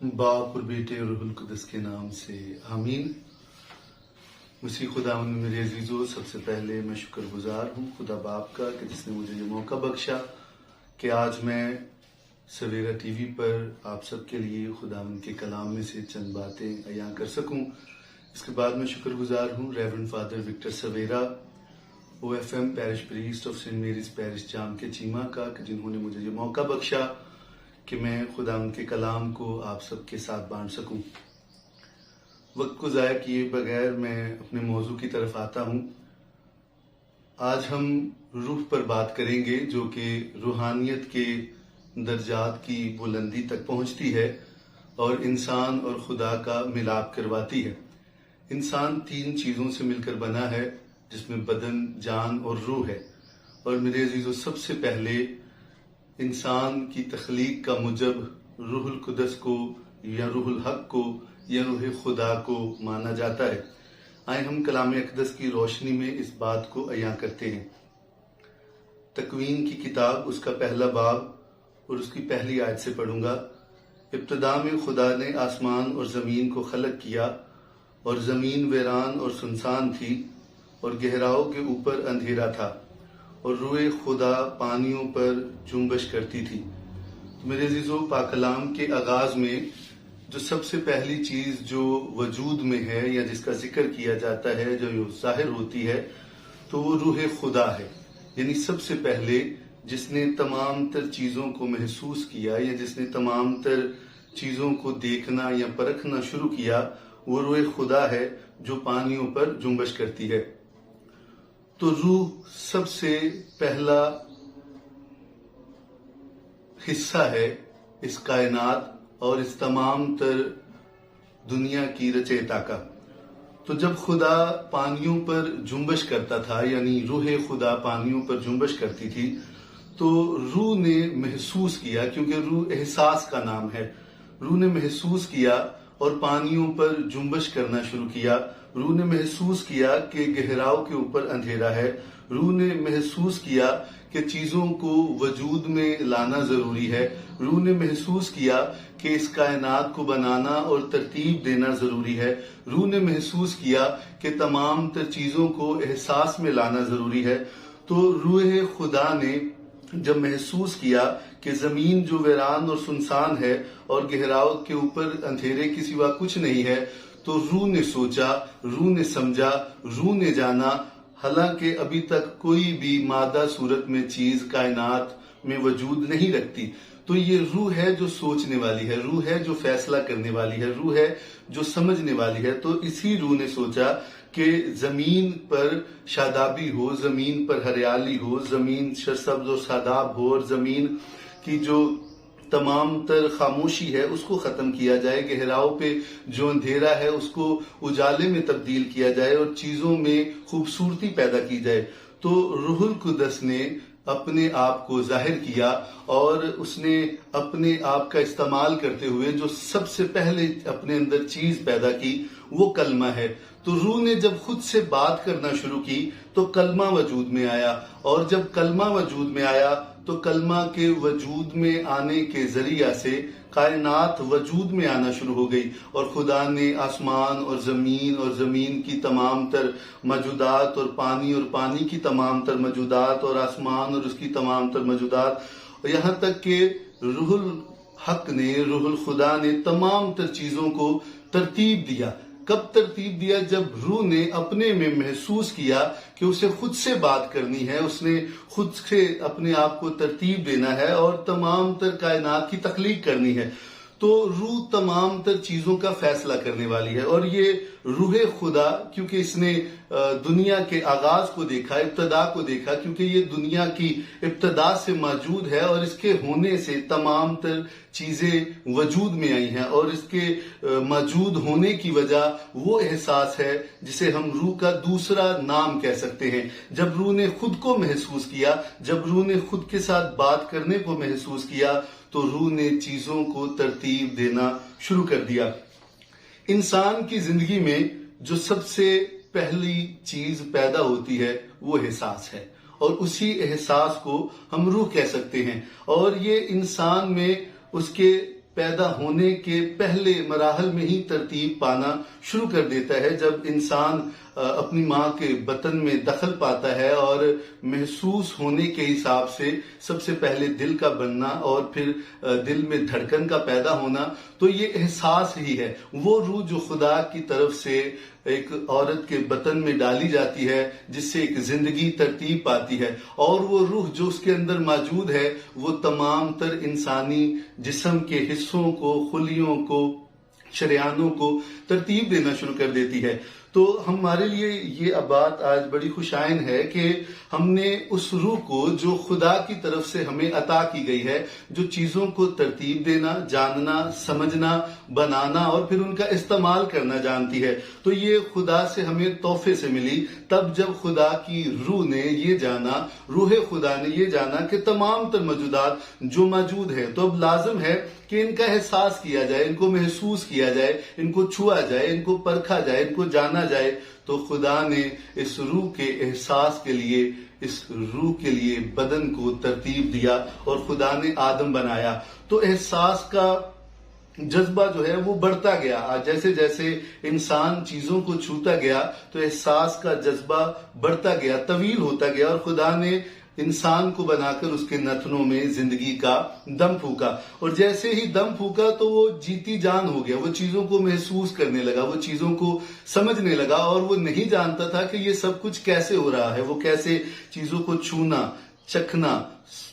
باپ اور بیٹے اور روح القدس کے نام سے آمین۔ مسیح خداوند میں میرے عزیزو، سب سے پہلے میں شکر گزار ہوں خدا باپ کا کہ جس نے مجھے یہ موقع بخشا کہ آج میں سویرا ٹی وی پر آپ سب کے لیے خداوند کے کلام میں سے چند باتیں عیاں کر سکوں۔ اس کے بعد میں شکر گزار ہوں reverend father Victor Sawera OFM parish priest of Saint Mary's parish Jamke Cheema کا کہ جنہوں نے مجھے یہ موقع بخشا کہ میں خداوند کے کلام کو آپ سب کے ساتھ بانٹ سکوں۔ وقت کو ضائع کیے بغیر میں اپنے موضوع کی طرف آتا ہوں۔ آج ہم روح پر بات کریں گے جو کہ روحانیت کے درجات کی بلندی تک پہنچتی ہے اور انسان اور خدا کا ملاپ کرواتی ہے۔ انسان 3 چیزوں سے مل کر بنا ہے جس میں بدن، جان اور روح ہے، اور میرے عزیزو سب سے پہلے انسان کی تخلیق کا موجب روح القدس کو یا روح الحق کو یا روح خدا کو مانا جاتا ہے۔ آئے ہم کلام اقدس کی روشنی میں اس بات کو عیاں کرتے ہیں۔ تکوین کی کتاب اس کا پہلا باب اور اس کی پہلی آیت سے پڑھوں گا۔ ابتدا میں خدا نے آسمان اور زمین کو خلق کیا، اور زمین ویران اور سنسان تھی، اور گہراؤں کے اوپر اندھیرا تھا، اور روح خدا پانیوں پر جنبش کرتی تھی۔ میرے عزیزو، پاک کلام کے آغاز میں جو سب سے پہلی چیز جو وجود میں ہے یا جس کا ذکر کیا جاتا ہے، جو ظاہر ہوتی ہے، تو وہ روح خدا ہے۔ یعنی سب سے پہلے جس نے تمام تر چیزوں کو محسوس کیا یا جس نے تمام تر چیزوں کو دیکھنا یا پرکھنا شروع کیا، وہ روح خدا ہے جو پانیوں پر جنبش کرتی ہے۔ تو روح سب سے پہلا حصہ ہے اس کائنات اور اس تمام تر دنیا کی رچیتا کا۔ تو جب خدا پانیوں پر جنبش کرتا تھا، یعنی روح خدا پانیوں پر جنبش کرتی تھی، تو روح نے محسوس کیا، کیونکہ روح احساس کا نام ہے، روح نے محسوس کیا اور پانیوں پر جنبش کرنا شروع کیا۔ روح نے محسوس کیا کہ گہراؤں کے اوپر اندھیرا ہے، روح نے محسوس کیا کہ چیزوں کو وجود میں لانا ضروری ہے، روح نے محسوس کیا کہ اس کائنات کو بنانا اور ترتیب دینا ضروری ہے، روح نے محسوس کیا کہ تمام تر چیزوں کو احساس میں لانا ضروری ہے۔ تو روح خدا نے جب محسوس کیا کہ زمین جو ویران اور سنسان ہے اور گہراؤں کے اوپر اندھیرے کے سوا کچھ نہیں ہے، تو روح نے سوچا، روح نے سمجھا، روح نے جانا، حالانکہ ابھی تک کوئی بھی مادہ صورت میں چیز کائنات میں وجود نہیں رکھتی۔ تو یہ روح ہے جو سوچنے والی ہے، روح ہے جو فیصلہ کرنے والی ہے، روح ہے جو سمجھنے والی ہے۔ تو اسی روح نے سوچا کہ زمین پر شادابی ہو، زمین پر ہریالی ہو، زمین سرسبز و شاداب ہو، اور زمین کی جو تمام تر خاموشی ہے اس کو ختم کیا جائے، گہراؤں پہ جو اندھیرا ہے اس کو اجالے میں تبدیل کیا جائے اور چیزوں میں خوبصورتی پیدا کی جائے۔ تو روح القدس نے اپنے آپ کو ظاہر کیا اور اس نے اپنے آپ کا استعمال کرتے ہوئے جو سب سے پہلے اپنے اندر چیز پیدا کی وہ کلمہ ہے۔ تو روح نے جب خود سے بات کرنا شروع کی تو کلمہ وجود میں آیا، اور جب کلمہ وجود میں آیا تو کلمہ کے وجود میں آنے کے ذریعہ سے کائنات وجود میں آنا شروع ہو گئی، اور خدا نے آسمان اور زمین کی تمام تر موجودات اور پانی کی تمام تر موجودات اور آسمان اور اس کی تمام تر موجودات، اور یہاں تک کہ روح الحق نے، روح الخدا نے تمام تر چیزوں کو ترتیب دیا۔ کب ترتیب دیا؟ جب روح نے اپنے میں محسوس کیا کہ اسے خود سے بات کرنی ہے، اس نے خود سے اپنے آپ کو ترتیب دینا ہے اور تمام تر کائنات کی تخلیق کرنی ہے۔ تو روح تمام تر چیزوں کا فیصلہ کرنے والی ہے، اور یہ روح خدا کیونکہ اس نے دنیا کے آغاز کو دیکھا، ابتدا کو دیکھا، کیونکہ یہ دنیا کی ابتدا سے موجود ہے اور اس کے ہونے سے تمام تر چیزیں وجود میں آئی ہیں، اور اس کے موجود ہونے کی وجہ وہ احساس ہے جسے ہم روح کا دوسرا نام کہہ سکتے ہیں۔ جب روح نے خود کو محسوس کیا، جب روح نے خود کے ساتھ بات کرنے کو محسوس کیا، تو روح نے چیزوں کو ترتیب دینا شروع کر دیا۔ انسان کی زندگی میں جو سب سے پہلی چیز پیدا ہوتی ہے وہ احساس ہے، اور اسی احساس کو ہم روح کہہ سکتے ہیں، اور یہ انسان میں اس کے پیدا ہونے کے پہلے مراحل میں ہی ترتیب پانا شروع کر دیتا ہے، جب انسان اپنی ماں کے بطن میں دخل پاتا ہے اور محسوس ہونے کے حساب سے سب سے پہلے دل کا بننا اور پھر دل میں دھڑکن کا پیدا ہونا، تو یہ احساس ہی ہے وہ روح جو خدا کی طرف سے ایک عورت کے بطن میں ڈالی جاتی ہے، جس سے ایک زندگی ترتیب پاتی ہے، اور وہ روح جو اس کے اندر موجود ہے وہ تمام تر انسانی جسم کے حصوں کو، خلیوں کو، شریانوں کو ترتیب دینا شروع کر دیتی ہے۔ تو ہمارے لیے یہ بات آج بڑی خوشائن ہے کہ ہم نے اس روح کو جو خدا کی طرف سے ہمیں عطا کی گئی ہے، جو چیزوں کو ترتیب دینا، جاننا، سمجھنا، بنانا اور پھر ان کا استعمال کرنا جانتی ہے، تو یہ خدا سے ہمیں تحفے سے ملی۔ تب جب خدا کی روح نے یہ جانا، روح خدا نے یہ جانا کہ تمام تر موجودات جو موجود ہیں، تو اب لازم ہے کہ ان کا احساس کیا جائے، ان کو محسوس کیا جائے، ان کو چھوا جائے، ان کو پرکھا جائے، ان کو جانا جائے۔ تو خدا نے اس روح کے احساس کے لیے، اس روح کے لیے بدن کو ترتیب دیا اور خدا نے آدم بنایا۔ تو احساس کا جذبہ جو ہے وہ بڑھتا گیا، جیسے جیسے انسان چیزوں کو چھوتا گیا تو احساس کا جذبہ بڑھتا گیا، طویل ہوتا گیا، اور خدا نے انسان کو بنا کر اس کے نتنوں میں زندگی کا دم پھونکا، اور جیسے ہی دم پھونکا تو وہ جیتی جان ہو گیا، وہ چیزوں کو محسوس کرنے لگا، وہ چیزوں کو سمجھنے لگا، اور وہ نہیں جانتا تھا کہ یہ سب کچھ کیسے ہو رہا ہے، وہ کیسے چیزوں کو چھونا، چکھنا،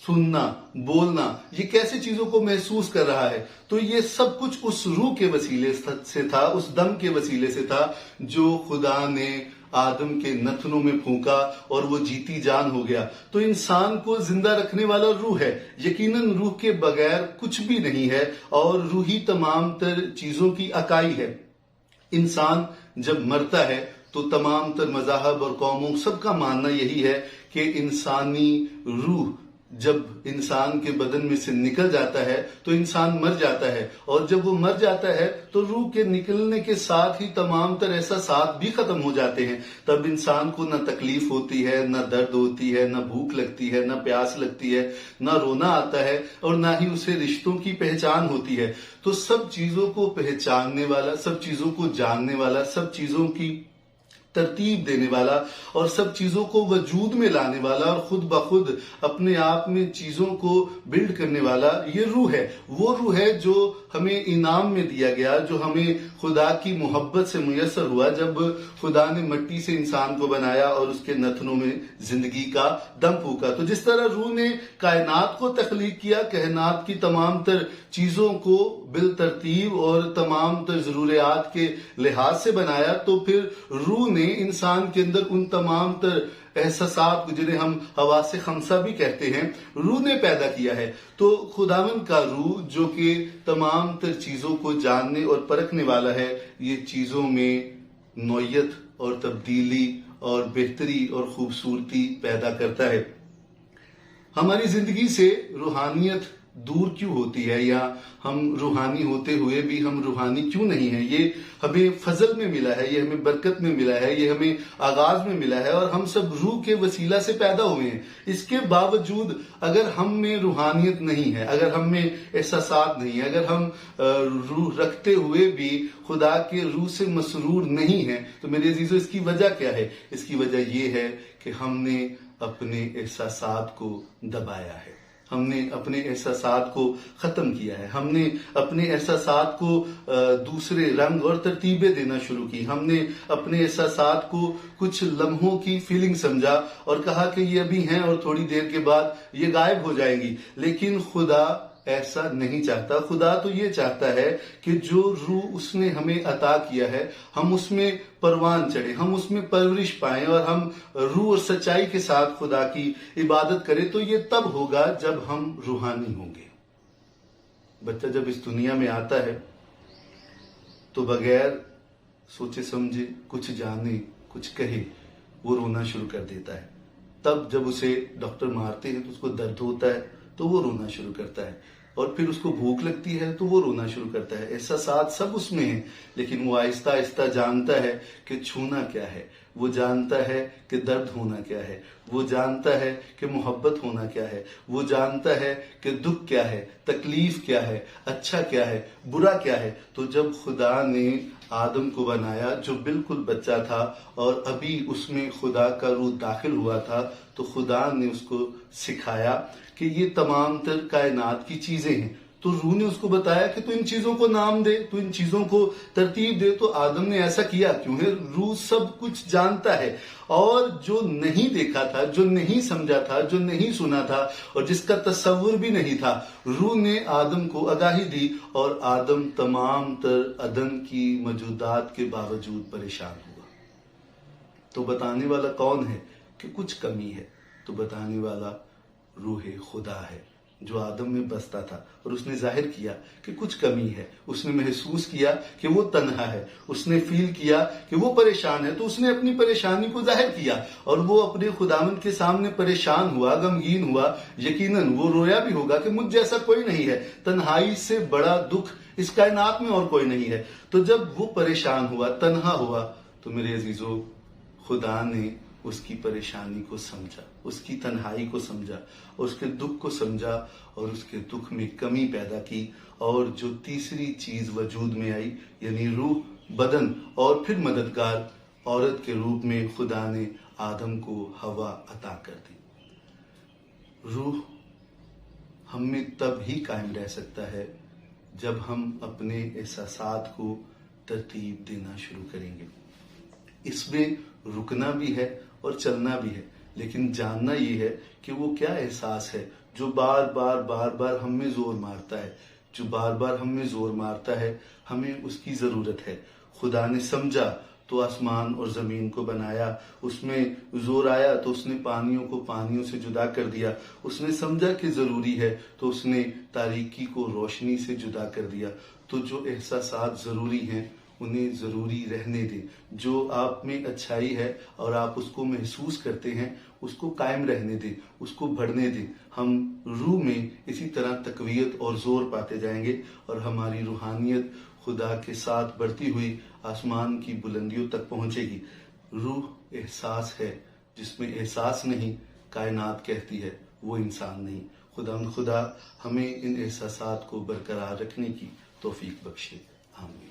سننا، بولنا، یہ کیسے چیزوں کو محسوس کر رہا ہے۔ تو یہ سب کچھ اس روح کے وسیلے سے تھا، اس دم کے وسیلے سے تھا جو خدا نے آدم کے نتنوں میں پھونکا، اور وہ جیتی جان ہو گیا۔ تو انسان کو زندہ رکھنے والا روح ہے، یقیناً روح کے بغیر کچھ بھی نہیں ہے، اور روح ہی تمام تر چیزوں کی اکائی ہے۔ انسان جب مرتا ہے تو تمام تر مذاہب اور قوموں سب کا ماننا یہی ہے کہ انسانی روح جب انسان کے بدن میں سے نکل جاتا ہے تو انسان مر جاتا ہے، اور جب وہ مر جاتا ہے تو روح کے نکلنے کے ساتھ ہی تمام تر احساسات بھی ختم ہو جاتے ہیں۔ تب انسان کو نہ تکلیف ہوتی ہے، نہ درد ہوتی ہے، نہ بھوک لگتی ہے، نہ پیاس لگتی ہے، نہ رونا آتا ہے، اور نہ ہی اسے رشتوں کی پہچان ہوتی ہے۔ تو سب چیزوں کو پہچاننے والا، سب چیزوں کو جاننے والا، سب چیزوں کی ترتیب دینے والا، اور سب چیزوں کو وجود میں لانے والا، اور خود بخود اپنے آپ میں چیزوں کو بلڈ کرنے والا یہ روح ہے۔ وہ روح ہے جو ہمیں انعام میں دیا گیا، جو ہمیں خدا کی محبت سے میسر ہوا جب خدا نے مٹی سے انسان کو بنایا اور اس کے نتنوں میں زندگی کا دم پھونکا۔ تو جس طرح روح نے کائنات کو تخلیق کیا، کائنات کی تمام تر چیزوں کو بالترتیب اور تمام تر ضروریات کے لحاظ سے بنایا، تو پھر روح نے انسان کے اندر ان تمام تر احساسات کو، جنہیں ہم حواس خمسہ بھی کہتے ہیں، روح نے پیدا کیا ہے۔ تو خداوند کا روح جو کہ تمام تر چیزوں کو جاننے اور پرکھنے والا ہے، یہ چیزوں میں نوعیت اور تبدیلی اور بہتری اور خوبصورتی پیدا کرتا ہے۔ ہماری زندگی سے روحانیت دور کیوں ہوتی ہے، یا ہم روحانی ہوتے ہوئے بھی ہم روحانی کیوں نہیں ہیں؟ یہ ہمیں فضل میں ملا ہے، یہ ہمیں برکت میں ملا ہے، یہ ہمیں آغاز میں ملا ہے، اور ہم سب روح کے وسیلہ سے پیدا ہوئے ہیں۔ اس کے باوجود اگر ہم میں روحانیت نہیں ہے، اگر ہم میں احساسات نہیں ہے، اگر ہم روح رکھتے ہوئے بھی خدا کے روح سے مسرور نہیں ہیں، تو میرے عزیزو اس کی وجہ کیا ہے؟ اس کی وجہ یہ ہے کہ ہم نے اپنے احساسات کو دبایا ہے، ہم نے اپنے احساسات کو ختم کیا ہے، ہم نے اپنے احساسات کو دوسرے رنگ اور ترتیبیں دینا شروع کی، ہم نے اپنے احساسات کو کچھ لمحوں کی فیلنگ سمجھا اور کہا کہ یہ ابھی ہیں اور تھوڑی دیر کے بعد یہ غائب ہو جائیں گی۔ لیکن خدا ایسا نہیں چاہتا۔ خدا تو یہ چاہتا ہے کہ جو روح اس نے ہمیں عطا کیا ہے، ہم اس میں پروان چڑھیں، ہم اس میں پرورش پائیں، اور ہم روح اور سچائی کے ساتھ خدا کی عبادت کریں۔ تو یہ تب ہوگا جب ہم روحانی ہوں گے۔ بچہ جب اس دنیا میں آتا ہے تو بغیر سوچے سمجھے، کچھ جانے، کچھ کہے، وہ رونا شروع کر دیتا ہے۔ تب جب اسے ڈاکٹر مارتے ہیں تو اس کو درد ہوتا ہے تو وہ رونا شروع کرتا ہے۔ اور پھر اس کو بھوک لگتی ہے تو وہ رونا شروع کرتا ہے. احساسات سب اس میں ہیں، لیکن وہ آہستہ آہستہ جانتا ہے کہ چھونا کیا ہے، وہ جانتا ہے کہ درد ہونا کیا ہے، وہ جانتا ہے کہ محبت ہونا کیا ہے، وہ جانتا ہے کہ دکھ کیا ہے، تکلیف کیا ہے، اچھا کیا ہے، برا کیا ہے. تو جب خدا نے آدم کو بنایا جو بالکل بچہ تھا اور ابھی اس میں خدا کا روح داخل ہوا تھا، تو خدا نے اس کو سکھایا کہ یہ تمام تر کائنات کی چیزیں ہیں. تو روح نے اس کو بتایا کہ تو ان چیزوں کو نام دے، تو ان چیزوں کو ترتیب دے. تو آدم نے ایسا کیا. کیوں ہے؟ روح سب کچھ جانتا ہے، اور جو نہیں دیکھا تھا، جو نہیں سمجھا تھا، جو نہیں سنا تھا، اور جس کا تصور بھی نہیں تھا، روح نے آدم کو آگاہی دی، اور آدم تمام تر عدم کی موجودات کے باوجود پریشان ہوا. تو بتانے والا کون ہے کہ کچھ کمی ہے؟ تو بتانے والا روح خدا ہے جو آدم میں بستا تھا، اور اس نے ظاہر کیا کہ کچھ کمی ہے. اس نے محسوس کیا کہ وہ تنہا ہے، اس نے فیل کیا کہ وہ پریشان ہے، تو اس نے اپنی پریشانی کو ظاہر کیا، اور وہ اپنے خداوند کے سامنے پریشان ہوا، غمگین ہوا. یقیناً وہ رویا بھی ہوگا کہ مجھ جیسا کوئی نہیں ہے، تنہائی سے بڑا دکھ اس کائنات میں اور کوئی نہیں ہے. تو جب وہ پریشان ہوا، تنہا ہوا، تو میرے عزیزو، خدا نے اس کی پریشانی کو سمجھا، اس کی تنہائی کو سمجھا، اور اس کے دکھ کو سمجھا، اور اس کے دکھ میں کمی پیدا کی. اور جو تیسری چیز وجود میں آئی، یعنی روح، بدن، اور پھر مددگار عورت کے روپ میں خدا نے آدم کو ہوا عطا کر دی. روح ہم میں تب ہی قائم رہ سکتا ہے جب ہم اپنے احساسات کو ترتیب دینا شروع کریں گے. اس میں رکنا بھی ہے اور چلنا بھی ہے، لیکن جاننا یہ ہے کہ وہ کیا احساس ہے جو بار بار ہم میں زور مارتا ہے، جو بار بار ہم میں زور مارتا ہے. ہمیں اس کی ضرورت ہے. خدا نے سمجھا تو آسمان اور زمین کو بنایا. اس میں زور آیا تو اس نے پانیوں کو پانیوں سے جدا کر دیا. اس نے سمجھا کہ ضروری ہے تو اس نے تاریکی کو روشنی سے جدا کر دیا. تو جو احساسات ضروری ہیں انہیں ضروری رہنے دیں. جو آپ میں اچھائی ہے اور آپ اس کو محسوس کرتے ہیں، اس کو قائم رہنے دیں، اس کو بڑھنے دیں. ہم روح میں اسی طرح تقویت اور زور پاتے جائیں گے، اور ہماری روحانیت خدا کے ساتھ بڑھتی ہوئی آسمان کی بلندیوں تک پہنچے گی. روح احساس ہے، جس میں احساس نہیں، کائنات کہتی ہے وہ انسان نہیں. خدا ہمیں ان احساسات کو برقرار رکھنے کی توفیق بخشے. آمین.